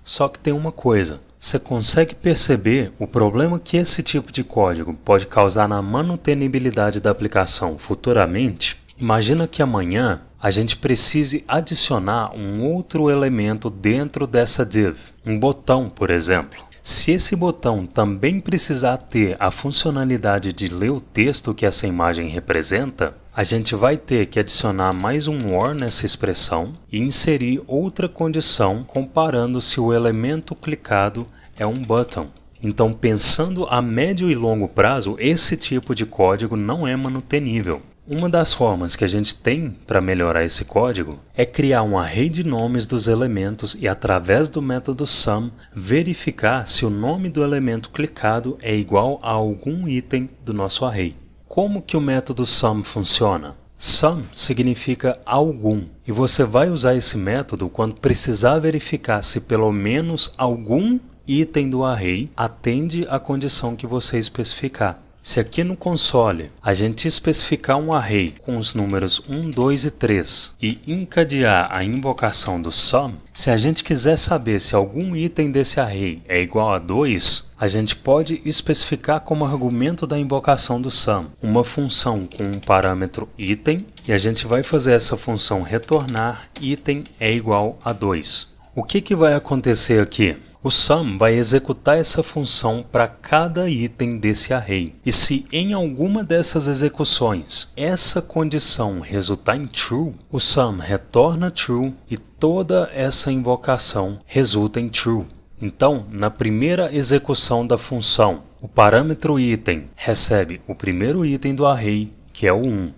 Só que tem uma coisa, você consegue perceber o problema que esse tipo de código pode causar na manutenibilidade da aplicação futuramente? Imagina que amanhã a gente precise adicionar um outro elemento dentro dessa div, um botão, por exemplo. Se esse botão também precisar ter a funcionalidade de ler o texto que essa imagem representa, a gente vai ter que adicionar mais um OR nessa expressão e inserir outra condição comparando se o elemento clicado é um button. Então, pensando a médio e longo prazo, esse tipo de código não é manutenível. Uma das formas que a gente tem para melhorar esse código é criar um array de nomes dos elementos e, através do método sum, verificar se o nome do elemento clicado é igual a algum item do nosso array. Como que o método sum funciona? Sum significa algum, e você vai usar esse método quando precisar verificar se pelo menos algum item do array atende à condição que você especificar. Se aqui no console a gente especificar um array com os números 1, 2 e 3 e encadear a invocação do sum, se a gente quiser saber se algum item desse array é igual a 2, a gente pode especificar como argumento da invocação do sum uma função com um parâmetro item e a gente vai fazer essa função retornar item é igual a 2. O que vai acontecer aqui? O sum vai executar essa função para cada item desse array. E se em alguma dessas execuções essa condição resultar em true, o sum retorna true e toda essa invocação resulta em true. Então, na primeira execução da função, o parâmetro item recebe o primeiro item do array, que é o 1.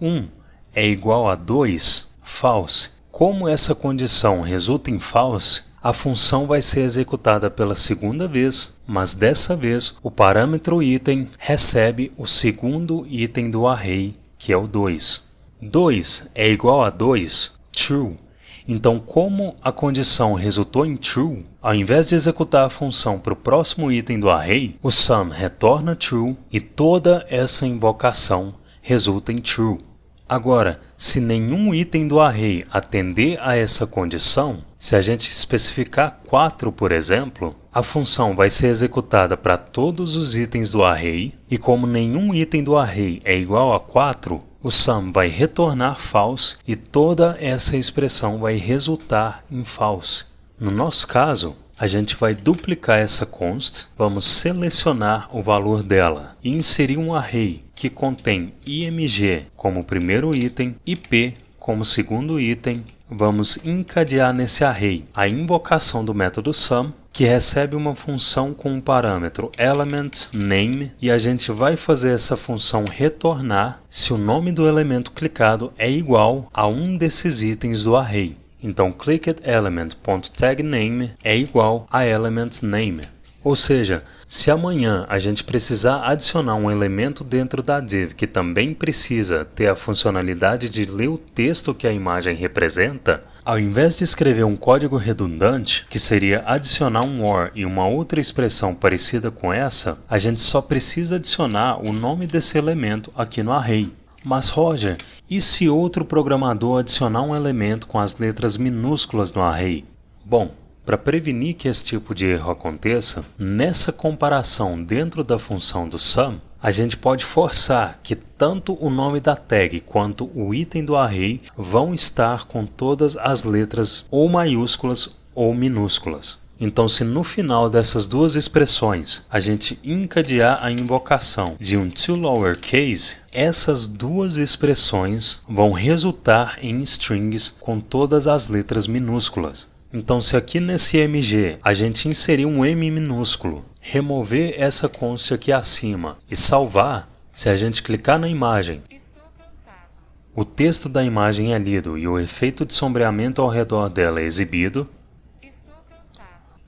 1 é igual a 2, false. Como essa condição resulta em false, a função vai ser executada pela segunda vez, mas dessa vez o parâmetro item recebe o segundo item do array, que é o 2. 2 é igual a 2, true. Então, como a condição resultou em true, ao invés de executar a função para o próximo item do array, o sum retorna true e toda essa invocação resulta em true. Agora, se nenhum item do array atender a essa condição, se a gente especificar 4, por exemplo, a função vai ser executada para todos os itens do array e como nenhum item do array é igual a 4, o sum vai retornar false e toda essa expressão vai resultar em false. No nosso caso, a gente vai duplicar essa const, vamos selecionar o valor dela e inserir um array que contém img como primeiro item e p como segundo item. Vamos encadear nesse array a invocação do método sum, que recebe uma função com um parâmetro element name e a gente vai fazer essa função retornar se o nome do elemento clicado é igual a um desses itens do array. Então, clickedElement.tagName é igual a elementName. Ou seja, se amanhã a gente precisar adicionar um elemento dentro da div que também precisa ter a funcionalidade de ler o texto que a imagem representa, ao invés de escrever um código redundante, que seria adicionar um OR e uma outra expressão parecida com essa, a gente só precisa adicionar o nome desse elemento aqui no array. Mas Roger, e se outro programador adicionar um elemento com as letras minúsculas no array? Bom, para prevenir que esse tipo de erro aconteça, nessa comparação dentro da função do sum, a gente pode forçar que tanto o nome da tag quanto o item do array vão estar com todas as letras ou maiúsculas ou minúsculas. Então, se no final dessas duas expressões a gente encadear a invocação de um toLowerCase, essas duas expressões vão resultar em strings com todas as letras minúsculas. Então, se aqui nesse MG a gente inserir um M minúsculo, remover essa const aqui acima e salvar, se a gente clicar na imagem, o texto da imagem é lido e o efeito de sombreamento ao redor dela é exibido,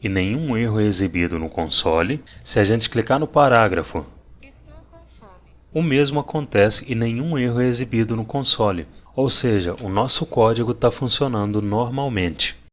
e nenhum erro é exibido no console. Se a gente clicar no parágrafo, o mesmo acontece e nenhum erro é exibido no console. Ou seja, o nosso código está funcionando normalmente.